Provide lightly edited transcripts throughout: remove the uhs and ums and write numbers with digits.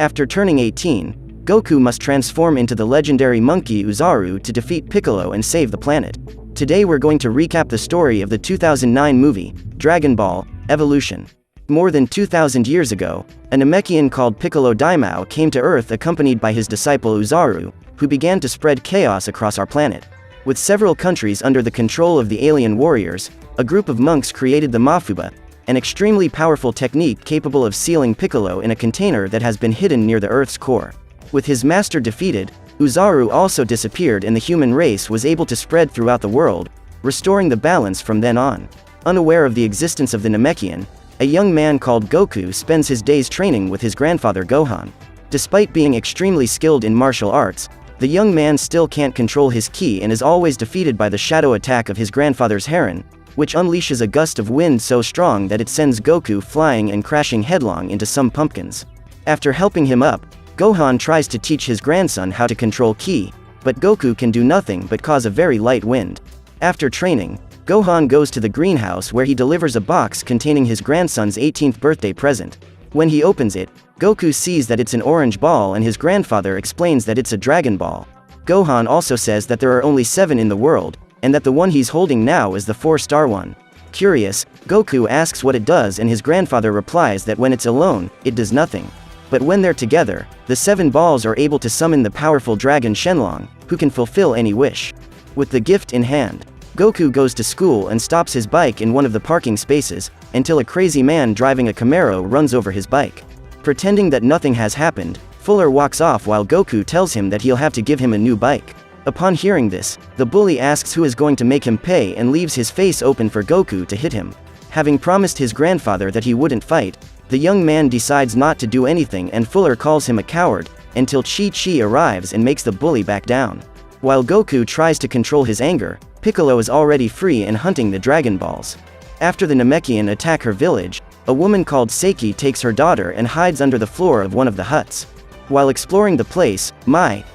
After turning 18, Goku must transform into the legendary monkey Uzaru to defeat Piccolo and save the planet. Today we're going to recap the story of the 2009 movie, Dragon Ball Evolution. More than 2,000 years ago, a Namekian called Piccolo Daimao came to Earth accompanied by his disciple Uzaru, who began to spread chaos across our planet. With several countries under the control of the alien warriors, a group of monks created the Mafuba, an extremely powerful technique capable of sealing Piccolo in a container that has been hidden near the Earth's core. With his master defeated, Uzaru also disappeared and the human race was able to spread throughout the world, restoring the balance from then on. Unaware of the existence of the Namekian, a young man called Goku spends his days training with his grandfather Gohan. Despite being extremely skilled in martial arts, the young man still can't control his ki and is always defeated by the shadow attack of his grandfather's heron, which unleashes a gust of wind so strong that it sends Goku flying and crashing headlong into some pumpkins. After helping him up, Gohan tries to teach his grandson how to control ki, but Goku can do nothing but cause a very light wind. After training, Gohan goes to the greenhouse where he delivers a box containing his grandson's 18th birthday present. When he opens it, Goku sees that it's an orange ball and his grandfather explains that it's a Dragon Ball. Gohan also says that there are only 7 in the world, and that the one he's holding now is the 4-star one. Curious, Goku asks what it does and his grandfather replies that when it's alone, it does nothing. But when they're together, the 7 balls are able to summon the powerful dragon Shenlong, who can fulfill any wish. With the gift in hand, Goku goes to school and stops his bike in one of the parking spaces, until a crazy man driving a Camaro runs over his bike. Pretending that nothing has happened, Fuller walks off while Goku tells him that he'll have to give him a new bike. Upon hearing this, the bully asks who is going to make him pay and leaves his face open for Goku to hit him. Having promised his grandfather that he wouldn't fight, the young man decides not to do anything and Fuller calls him a coward, until Chi-Chi arrives and makes the bully back down. While Goku tries to control his anger, Piccolo is already free and hunting the Dragon Balls. After the Namekian attack her village, a woman called Seiki takes her daughter and hides under the floor of one of the huts. While exploring the place,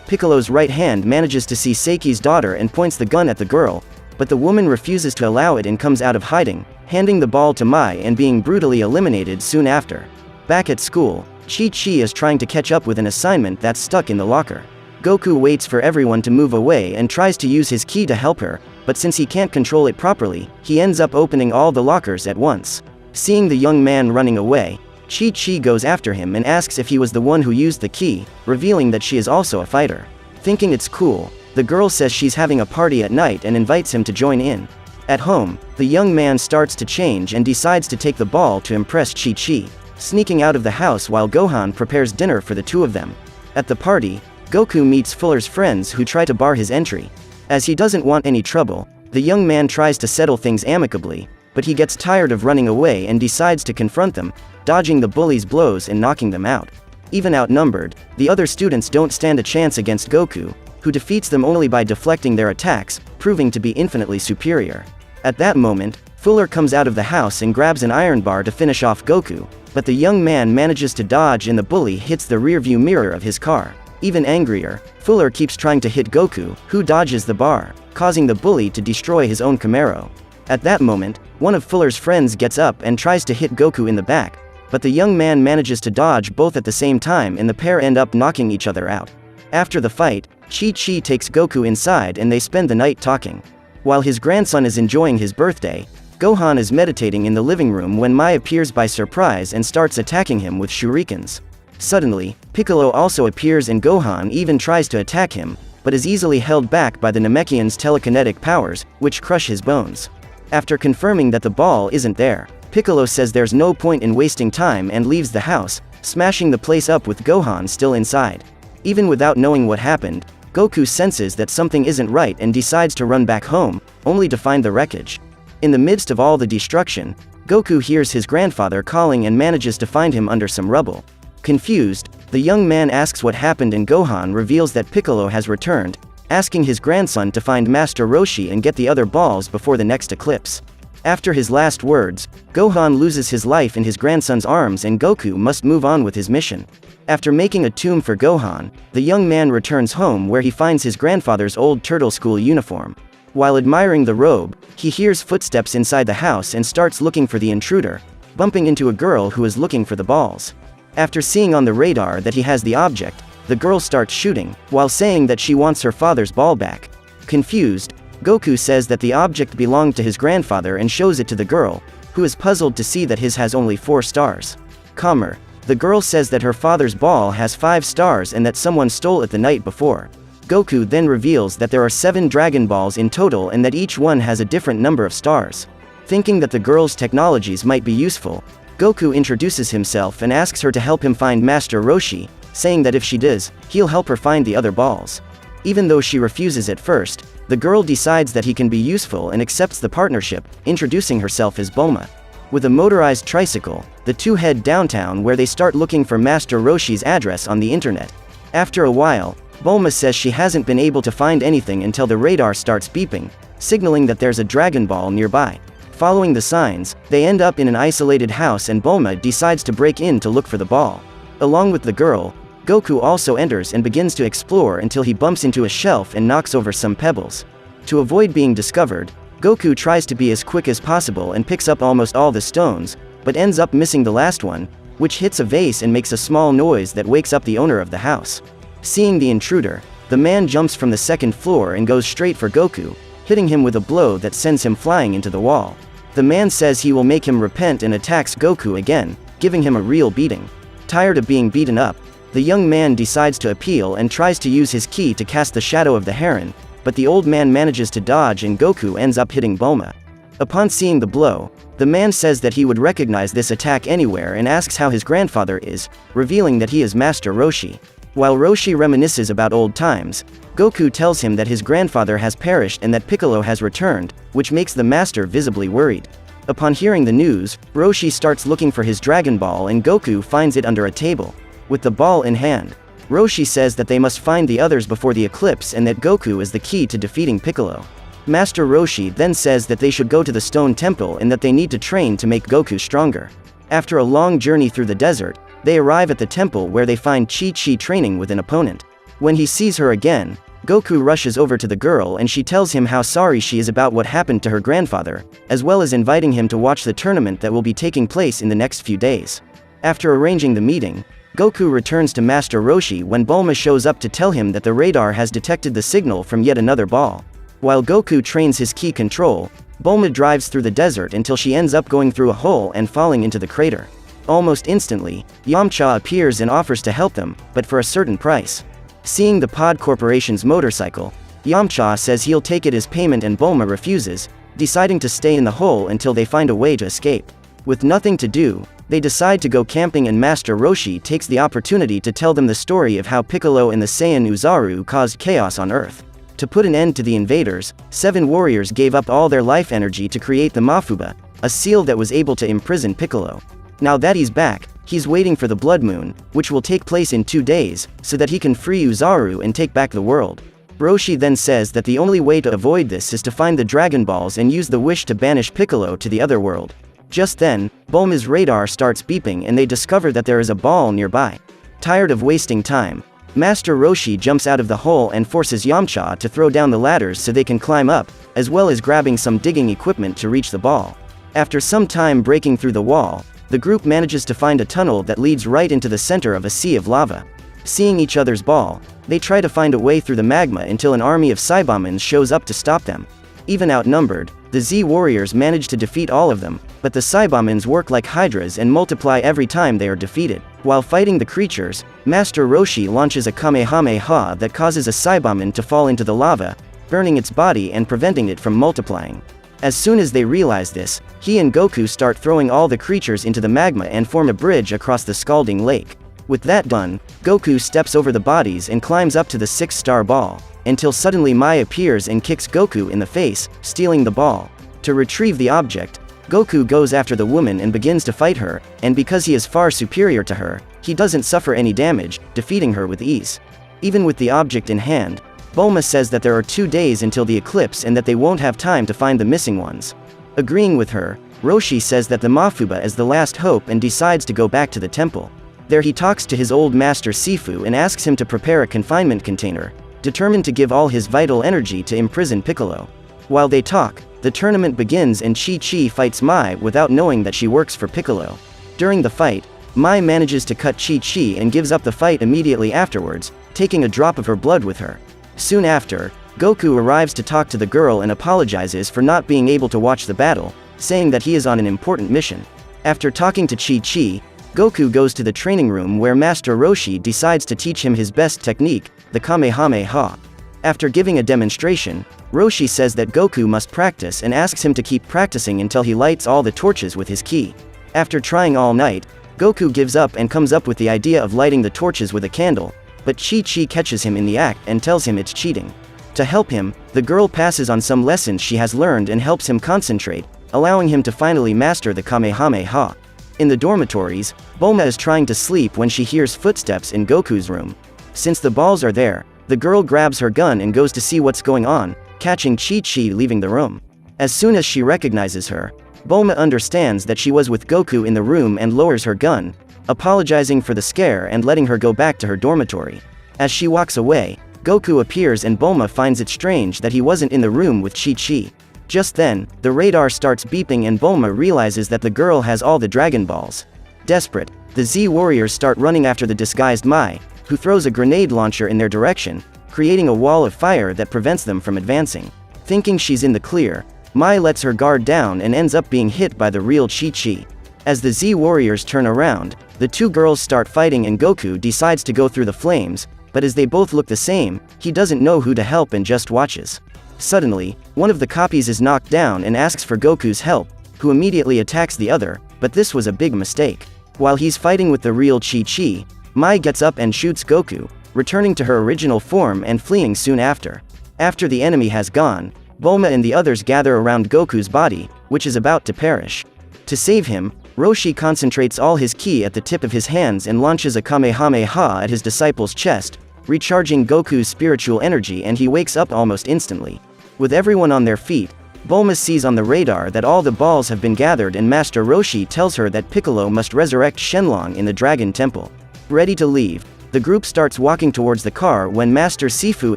Piccolo's right hand manages to see Seiki's daughter and points the gun at the girl, but the woman refuses to allow it and comes out of hiding, handing the ball to Mai and being brutally eliminated soon after. Back at school, Chi-Chi is trying to catch up with an assignment that's stuck in the locker. Goku waits for everyone to move away and tries to use his ki to help her, but since he can't control it properly, he ends up opening all the lockers at once. Seeing the young man running away, Chi-Chi goes after him and asks if he was the one who used the ki, revealing that she is also a fighter. Thinking it's cool, the girl says she's having a party at night and invites him to join in. At home, the young man starts to change and decides to take the ball to impress Chi-Chi, sneaking out of the house while Gohan prepares dinner for the two of them. At the party, Goku meets Fuller's friends who try to bar his entry. As he doesn't want any trouble, the young man tries to settle things amicably, but he gets tired of running away and decides to confront them, dodging the bully's blows and knocking them out. Even outnumbered, the other students don't stand a chance against Goku, who defeats them only by deflecting their attacks, proving to be infinitely superior. At that moment, Fuller comes out of the house and grabs an iron bar to finish off Goku, but the young man manages to dodge and the bully hits the rearview mirror of his car. Even angrier, Fuller keeps trying to hit Goku, who dodges the bar, causing the bully to destroy his own Camaro. At that moment, one of Fuller's friends gets up and tries to hit Goku in the back, but the young man manages to dodge both at the same time and the pair end up knocking each other out. After the fight, Chi-Chi takes Goku inside and they spend the night talking. While his grandson is enjoying his birthday, Gohan is meditating in the living room when Mai appears by surprise and starts attacking him with shurikens. Suddenly, Piccolo also appears and Gohan even tries to attack him, but is easily held back by the Namekian's telekinetic powers, which crush his bones. After confirming that the ball isn't there, Piccolo says there's no point in wasting time and leaves the house, smashing the place up with Gohan still inside. Even without knowing what happened, Goku senses that something isn't right and decides to run back home, only to find the wreckage. In the midst of all the destruction, Goku hears his grandfather calling and manages to find him under some rubble. Confused, the young man asks what happened and Gohan reveals that Piccolo has returned, asking his grandson to find Master Roshi and get the other balls before the next eclipse. After his last words, Gohan loses his life in his grandson's arms and Goku must move on with his mission. After making a tomb for Gohan, the young man returns home where he finds his grandfather's old turtle school uniform. While admiring the robe, he hears footsteps inside the house and starts looking for the intruder, bumping into a girl who is looking for the balls. After seeing on the radar that he has the object, the girl starts shooting, while saying that she wants her father's ball back. Confused, Goku says that the object belonged to his grandfather and shows it to the girl, who is puzzled to see that his has only 4 stars. Calmer, the girl says that her father's ball has 5 stars and that someone stole it the night before. Goku then reveals that there are 7 Dragon Balls in total and that each one has a different number of stars. Thinking that the girl's technologies might be useful, Goku introduces himself and asks her to help him find Master Roshi, saying that if she does, he'll help her find the other balls. Even though she refuses at first, the girl decides that he can be useful and accepts the partnership, introducing herself as Bulma. With a motorized tricycle, the two head downtown where they start looking for Master Roshi's address on the internet. After a while, Bulma says she hasn't been able to find anything until the radar starts beeping, signaling that there's a Dragon Ball nearby. Following the signs, they end up in an isolated house and Bulma decides to break in to look for the ball. Along with the girl, Goku also enters and begins to explore until he bumps into a shelf and knocks over some pebbles. To avoid being discovered, Goku tries to be as quick as possible and picks up almost all the stones, but ends up missing the last one, which hits a vase and makes a small noise that wakes up the owner of the house. Seeing the intruder, the man jumps from the 2nd floor and goes straight for Goku, hitting him with a blow that sends him flying into the wall. The man says he will make him repent and attacks Goku again, giving him a real beating. Tired of being beaten up, the young man decides to appeal and tries to use his ki to cast the shadow of the heron, but the old man manages to dodge and Goku ends up hitting Bulma. Upon seeing the blow, the man says that he would recognize this attack anywhere and asks how his grandfather is, revealing that he is Master Roshi. While Roshi reminisces about old times, Goku tells him that his grandfather has perished and that Piccolo has returned, which makes the master visibly worried. Upon hearing the news, Roshi starts looking for his Dragon Ball and Goku finds it under a table. With the ball in hand, Roshi says that they must find the others before the eclipse and that Goku is the key to defeating Piccolo. Master Roshi then says that they should go to the Stone Temple and that they need to train to make Goku stronger. After a long journey through the desert, they arrive at the temple where they find Chi-Chi training with an opponent. When he sees her again, Goku rushes over to the girl and she tells him how sorry she is about what happened to her grandfather, as well as inviting him to watch the tournament that will be taking place in the next few days. After arranging the meeting, Goku returns to Master Roshi when Bulma shows up to tell him that the radar has detected the signal from yet another ball. While Goku trains his ki control, Bulma drives through the desert until she ends up going through a hole and falling into the crater. Almost instantly, Yamcha appears and offers to help them, but for a certain price. Seeing the Pod Corporation's motorcycle, Yamcha says he'll take it as payment and Bulma refuses, deciding to stay in the hole until they find a way to escape. With nothing to do, they decide to go camping and Master Roshi takes the opportunity to tell them the story of how Piccolo and the Saiyan Uzaru caused chaos on Earth. To put an end to the invaders, 7 warriors gave up all their life energy to create the Mafuba, a seal that was able to imprison Piccolo. Now that he's back, he's waiting for the Blood Moon, which will take place in 2 days, so that he can free Uzaru and take back the world. Roshi then says that the only way to avoid this is to find the Dragon Balls and use the wish to banish Piccolo to the other world. Just then, Bulma's radar starts beeping and they discover that there is a ball nearby. Tired of wasting time, Master Roshi jumps out of the hole and forces Yamcha to throw down the ladders so they can climb up, as well as grabbing some digging equipment to reach the ball. After some time breaking through the wall, the group manages to find a tunnel that leads right into the center of a sea of lava. Seeing each other's ball, they try to find a way through the magma until an army of Saibamins shows up to stop them. Even outnumbered, the Z warriors manage to defeat all of them, but the Saibamins work like hydras and multiply every time they are defeated. While fighting the creatures, Master Roshi launches a Kamehameha that causes a Saibamin to fall into the lava, burning its body and preventing it from multiplying. As soon as they realize this, he and Goku start throwing all the creatures into the magma and form a bridge across the scalding lake. With that done, Goku steps over the bodies and climbs up to the 6-star ball, until suddenly Mai appears and kicks Goku in the face, stealing the ball. To retrieve the object, Goku goes after the woman and begins to fight her, and because he is far superior to her, he doesn't suffer any damage, defeating her with ease. Even with the object in hand, Bulma says that there are 2 days until the eclipse and that they won't have time to find the missing ones. Agreeing with her, Roshi says that the Mafuba is the last hope and decides to go back to the temple. There he talks to his old master Sifu and asks him to prepare a confinement container, determined to give all his vital energy to imprison Piccolo. While they talk, the tournament begins and Chi-Chi fights Mai without knowing that she works for Piccolo. During the fight, Mai manages to cut Chi-Chi and gives up the fight immediately afterwards, taking a drop of her blood with her. Soon after, Goku arrives to talk to the girl and apologizes for not being able to watch the battle, saying that he is on an important mission. After talking to Chi-Chi, Goku goes to the training room where Master Roshi decides to teach him his best technique, the Kamehameha. After giving a demonstration, Roshi says that Goku must practice and asks him to keep practicing until he lights all the torches with his ki. After trying all night, Goku gives up and comes up with the idea of lighting the torches with a candle, but Chi-Chi catches him in the act and tells him it's cheating. To help him, the girl passes on some lessons she has learned and helps him concentrate, allowing him to finally master the Kamehameha. In the dormitories, Bulma is trying to sleep when she hears footsteps in Goku's room. Since the balls are there, the girl grabs her gun and goes to see what's going on, catching Chi-Chi leaving the room. As soon as she recognizes her, Bulma understands that she was with Goku in the room and lowers her gun, apologizing for the scare and letting her go back to her dormitory. As she walks away, Goku appears and Bulma finds it strange that he wasn't in the room with Chi-Chi. Just then, the radar starts beeping and Bulma realizes that the girl has all the Dragon Balls. Desperate, the Z warriors start running after the disguised Mai, who throws a grenade launcher in their direction, creating a wall of fire that prevents them from advancing. Thinking she's in the clear, Mai lets her guard down and ends up being hit by the real Chi-Chi. As the Z warriors turn around, the two girls start fighting and Goku decides to go through the flames, but as they both look the same, he doesn't know who to help and just watches. Suddenly, one of the copies is knocked down and asks for Goku's help, who immediately attacks the other, but this was a big mistake. While he's fighting with the real Chi-Chi, Mai gets up and shoots Goku, returning to her original form and fleeing soon after. After the enemy has gone, Bulma and the others gather around Goku's body, which is about to perish. To save him, Roshi concentrates all his ki at the tip of his hands and launches a Kamehameha at his disciple's chest, recharging Goku's spiritual energy, and he wakes up almost instantly. With everyone on their feet, Bulma sees on the radar that all the balls have been gathered and Master Roshi tells her that Piccolo must resurrect Shenlong in the Dragon Temple. Ready to leave, the group starts walking towards the car when Master Sifu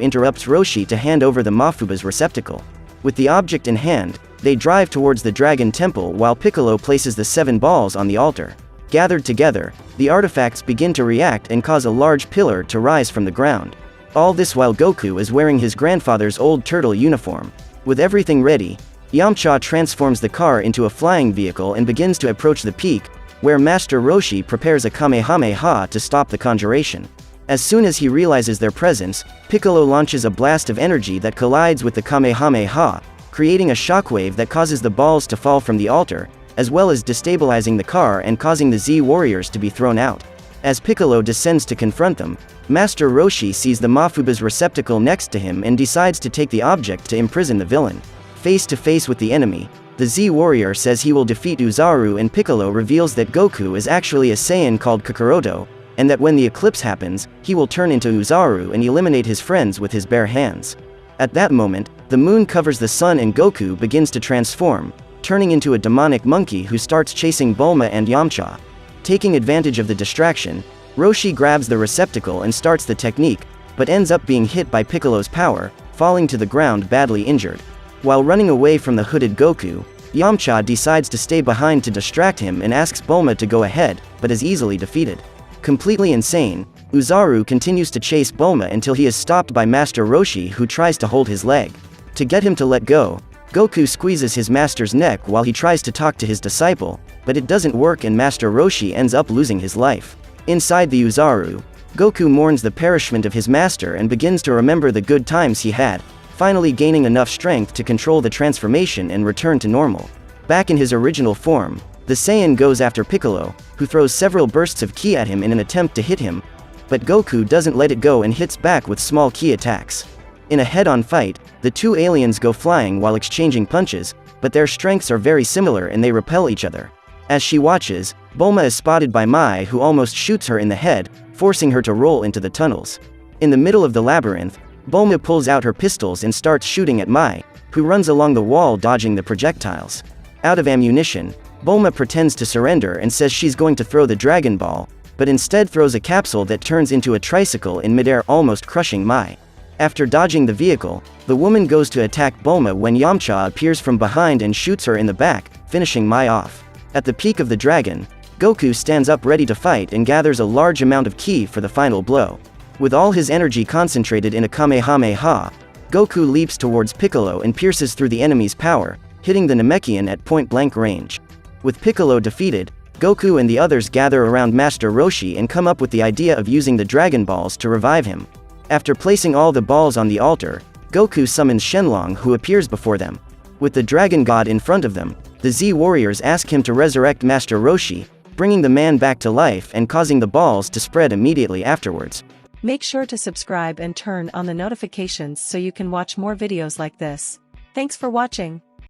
interrupts Roshi to hand over the Mafuba's receptacle. With the object in hand, they drive towards the Dragon Temple while Piccolo places the 7 balls on the altar. Gathered together, the artifacts begin to react and cause a large pillar to rise from the ground. All this while Goku is wearing his grandfather's old turtle uniform. With everything ready, Yamcha transforms the car into a flying vehicle and begins to approach the peak, where Master Roshi prepares a Kamehameha to stop the conjuration. As soon as he realizes their presence, Piccolo launches a blast of energy that collides with the Kamehameha, creating a shockwave that causes the balls to fall from the altar, as well as destabilizing the car and causing the Z warriors to be thrown out. As Piccolo descends to confront them, Master Roshi sees the Mafuba's receptacle next to him and decides to take the object to imprison the villain. Face to face with the enemy, the Z warrior says he will defeat Uzaru, and Piccolo reveals that Goku is actually a Saiyan called Kakaroto, and that when the eclipse happens, he will turn into Uzaru and eliminate his friends with his bare hands. At that moment, the moon covers the sun and Goku begins to transform, turning into a demonic monkey who starts chasing Bulma and Yamcha. Taking advantage of the distraction, Roshi grabs the receptacle and starts the technique, but ends up being hit by Piccolo's power, falling to the ground badly injured. While running away from the hooded Goku, Yamcha decides to stay behind to distract him and asks Bulma to go ahead, but is easily defeated. Completely insane, Uzaru continues to chase Bulma until he is stopped by Master Roshi, who tries to hold his leg. To get him to let go, Goku squeezes his master's neck while he tries to talk to his disciple, but it doesn't work and Master Roshi ends up losing his life. Inside the Uzaru, Goku mourns the perishment of his master and begins to remember the good times he had, finally gaining enough strength to control the transformation and return to normal. Back in his original form, the Saiyan goes after Piccolo, who throws several bursts of ki at him in an attempt to hit him, but Goku doesn't let it go and hits back with small ki attacks. In a head-on fight, the two aliens go flying while exchanging punches, but their strengths are very similar and they repel each other. As she watches, Bulma is spotted by Mai, who almost shoots her in the head, forcing her to roll into the tunnels. In the middle of the labyrinth, Bulma pulls out her pistols and starts shooting at Mai, who runs along the wall dodging the projectiles. Out of ammunition, Bulma pretends to surrender and says she's going to throw the Dragon Ball, but instead throws a capsule that turns into a tricycle in midair, almost crushing Mai. After dodging the vehicle, the woman goes to attack Bulma when Yamcha appears from behind and shoots her in the back, finishing Mai off. At the peak of the dragon, Goku stands up ready to fight and gathers a large amount of ki for the final blow. With all his energy concentrated in a Kamehameha, Goku leaps towards Piccolo and pierces through the enemy's power, hitting the Namekian at point-blank range. With Piccolo defeated, Goku and the others gather around Master Roshi and come up with the idea of using the Dragon Balls to revive him. After placing all the balls on the altar, Goku summons Shenlong, who appears before them. With the Dragon God in front of them, the Z warriors ask him to resurrect Master Roshi, bringing the man back to life and causing the balls to spread immediately afterwards. Make sure to subscribe and turn on the notifications so you can watch more videos like this. Thanks for watching.